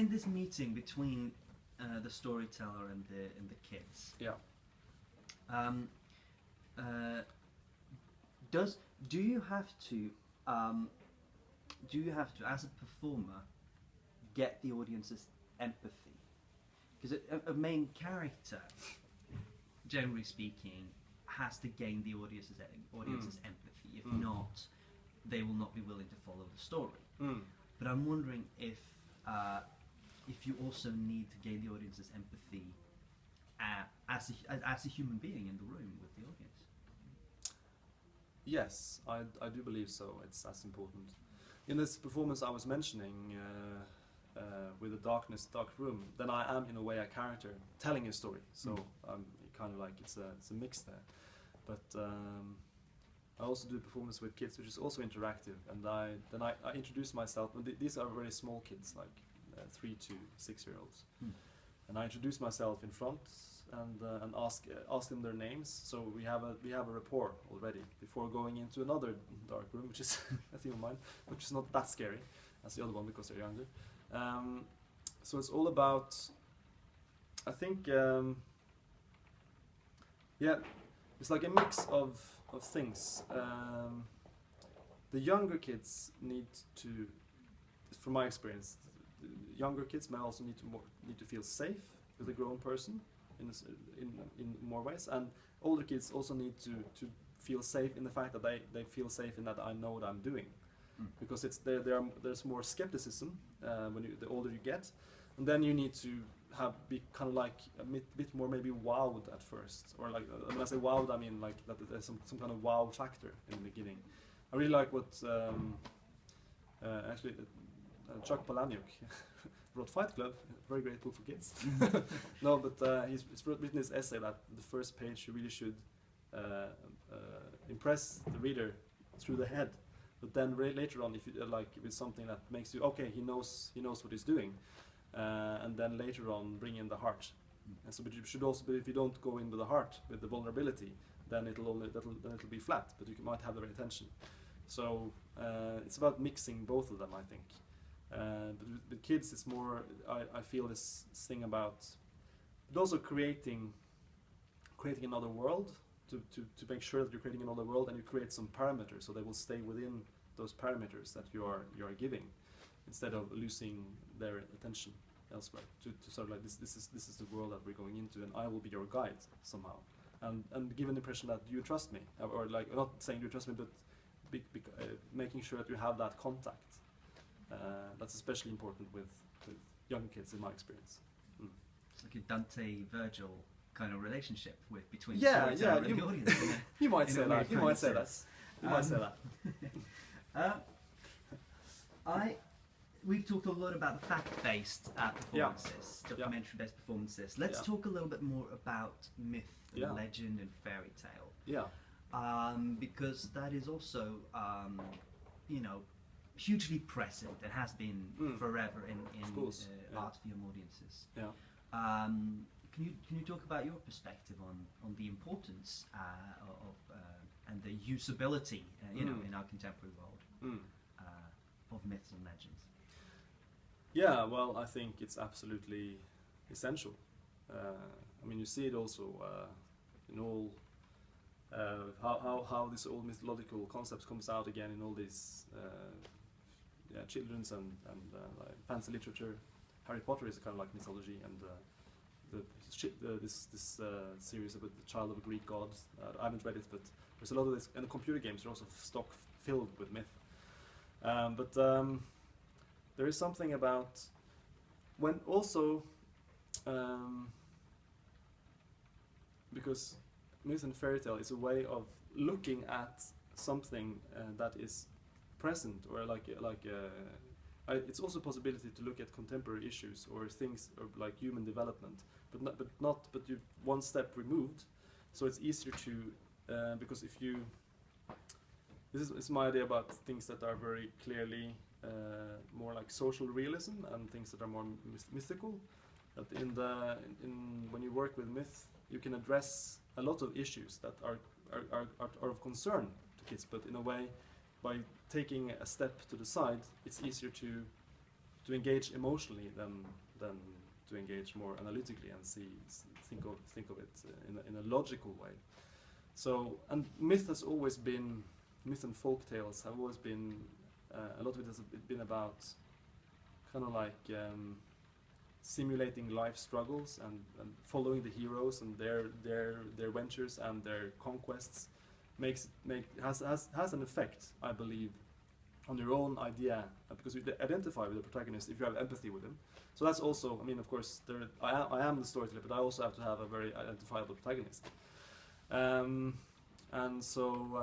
this meeting between the storyteller and the kids. Yeah. Do you have to as a performer get the audience's empathy? Because a main character, generally speaking, has to gain the audience's empathy. If not, they will not be willing to follow the story. But I'm wondering if you also need to gain the audience's empathy as a human being in the room with the audience. Yes, I do believe so. It's as important. In this performance I was mentioning, with the dark room, then I am in a way a character telling a story. So kind of like it's a mix there. But I also do performance with kids, which is also interactive. And I introduce myself. These are very small kids, like 3 to 6 year olds. And I introduce myself in front and ask them their names. So we have a rapport already before going into another dark room, which is a theme of mine, which is not that scary as the other one because they're younger. So it's all about, I think, yeah, it's like a mix of things. The younger kids need to, from my experience, younger kids may also need to feel safe with a grown person in more ways, and older kids also need to feel safe in the fact that they feel safe in that I know what I'm doing, because there's more skepticism the older you get, and then you need to be kind of like a bit more maybe wowed at first, or like when I say wowed I mean like that there's some kind of wow factor in the beginning. I really like what actually Chuck Palahniuk wrote Fight Club, a very great book for kids. No, but he's written this essay that the first page you really should impress the reader through the head, but then later on, if you like with something that makes you okay, he knows what he's doing, and then later on bring in the heart. And so, but you should also, if you don't go in with the heart, with the vulnerability, then it'll be flat, but you might have the right attention. So it's about mixing both of them, I think. But with kids, it's more. I feel this thing about, but also creating another world to make sure that you're creating another world, and you create some parameters so they will stay within those parameters that you are giving, instead of losing their attention elsewhere. To sort of like this is the world that we're going into, and I will be your guide somehow, and give an impression that you trust me, or like not saying you trust me, but making sure that you have that contact. That's especially important with young kids, in my experience. It's like a Dante-Virgil kind of relationship between yeah, and the audience. You might say that. You might say that. You might say that. We've talked a lot about the fact-based performances, documentary-based performances. Let's talk a little bit more about myth, and legend, and fairy tale. Yeah. Because that is also, hugely present. It has been forever in art for young audiences. Yeah. Can you talk about your perspective on the importance of and the usability, in our contemporary world of myths and legends? Yeah, well, I think it's absolutely essential. I mean, you see it also in all how this old mythological concepts comes out again in all these children's and like fantasy literature. Harry Potter is kind of like mythology, and this series about the child of a Greek god. I haven't read it, but there's a lot of this, and the computer games are also stock filled with myth. But there is something about when also because myth and fairy tale is a way of looking at something that is present, or it's also a possibility to look at contemporary issues or things like human development, but you one step removed. So it's easier to because if you, this is my idea about things that are very clearly more like social realism and things that are more mythical. That when you work with myth, you can address a lot of issues that are of concern to kids, but in a way, by taking a step to the side, it's easier to to engage emotionally than to engage more analytically and think of it in a logical way. So, and myth has always been, myth and folk tales have always been, a lot of it has been about kind of like simulating life struggles and following the heroes and their ventures and their conquests has an effect, I believe, on your own idea, because you identify with the protagonist if you have empathy with him. So that's also, I mean, of course, I am the storyteller, but I also have to have a very identifiable protagonist. And so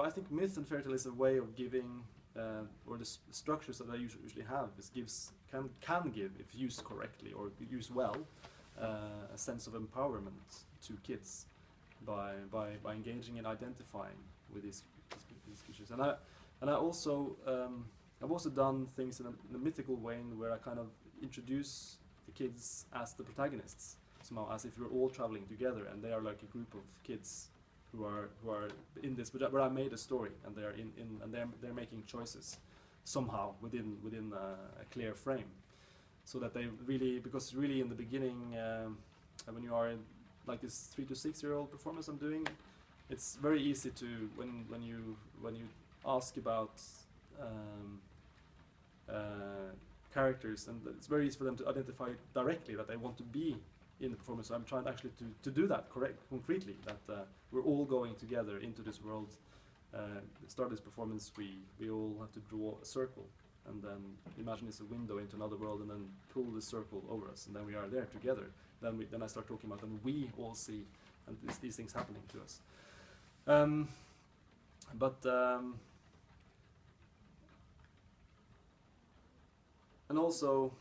I think myth and fairy tale is a way of giving, or the structures that I usually have can give, if used correctly or used well, a sense of empowerment to kids by engaging and identifying with these creatures. And I also I've also done things in a mythical way where I kind of introduce the kids as the protagonists somehow, as if we're all traveling together and they are like a group of kids who are in this, but I made a story and they are and they're making choices somehow within a clear frame, so that they really, because really in the beginning when you are in like this 3 to 6 year old performance I'm doing, it's very easy to when you ask about characters, and it's very easy for them to identify directly that they want to be in the performance. So I'm trying actually to do that concretely, that we're all going together into this world. Start this performance, we all have to draw a circle, and then imagine it's a window into another world, and then pull the circle over us, and then we are there together. Then I start talking about, and we all see, and these things happening to us. And also,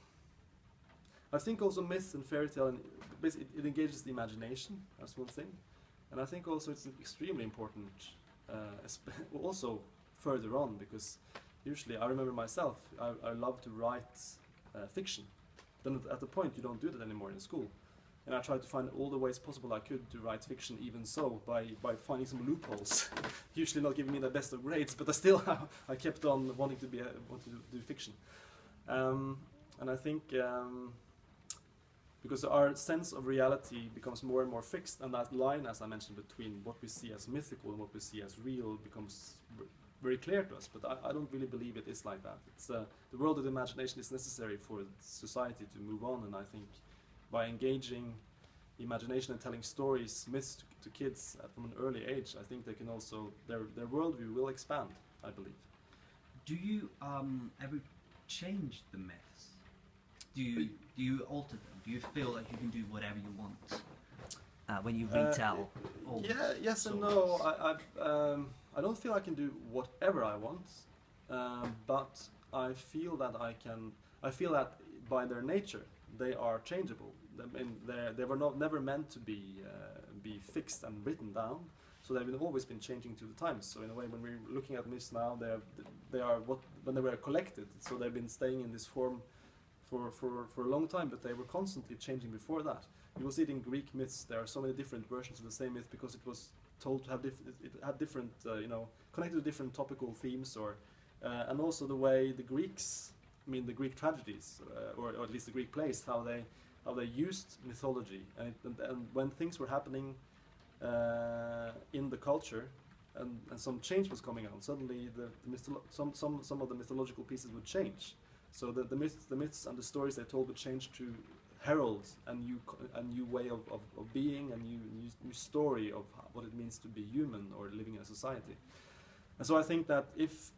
I think also myth and fairy tale, and basically it engages the imagination. That's one thing, and I think also it's extremely important. Also further on, because usually I remember myself, I love to write fiction. Then at the point you don't do that anymore in school, and I tried to find all the ways possible I could to write fiction, even so by finding some loopholes. Usually not giving me the best of grades, but I kept on wanting to do fiction. And I think because our sense of reality becomes more and more fixed, and that line, as I mentioned, between what we see as mythical and what we see as real becomes very clear to us. But I don't really believe it is like that. It's the world of the imagination is necessary for society to move on, and I think by engaging imagination and telling stories, myths to kids from an early age, I think they can also, their worldview will expand, I believe. Do you ever change the myths? Do you alter them? Do you feel like you can do whatever you want when you retell? Yes and no. I don't feel I can do whatever I want, but I feel that I can. I feel that by their nature they are changeable. I mean, they were never meant to be fixed and written down. So they've always been changing to the times. So in a way, when we're looking at myths now, they are when they were collected. So they've been staying in this form for a long time, but they were constantly changing before that. You will see it in Greek myths. There are so many different versions of the same myth because it was told to have it had different, connected to different topical themes, and also the way the Greeks, I mean the Greek tragedies, or at least the Greek plays, how they used mythology, and when things were happening in the culture, and some change was coming on. Suddenly, some of the mythological pieces would change. So the myths and the stories they told would change to herald a new way of being, a new story of what it means to be human or living in a society. And so I think that if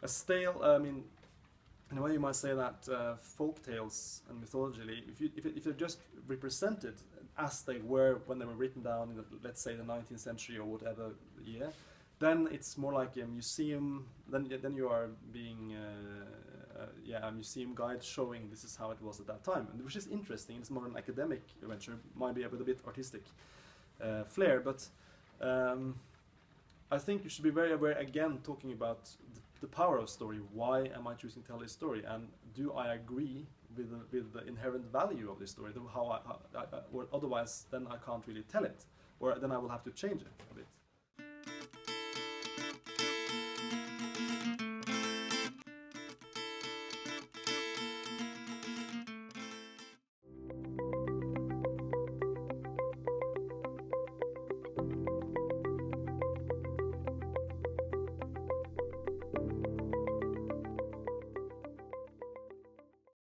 a stale, in a way you might say that folk tales and mythology, if they're just represented as they were when they were written down in, let's say, the 19th century or whatever year, then it's more like a museum. Then you are being a museum guide showing this is how it was at that time, and which is interesting. It's more an academic venture, might be with a bit artistic flair, but I think you should be very aware again, talking about the power of story. Why am I choosing to tell this story, and do I agree with the inherent value of this story? Or otherwise, then I can't really tell it, or then I will have to change it a bit.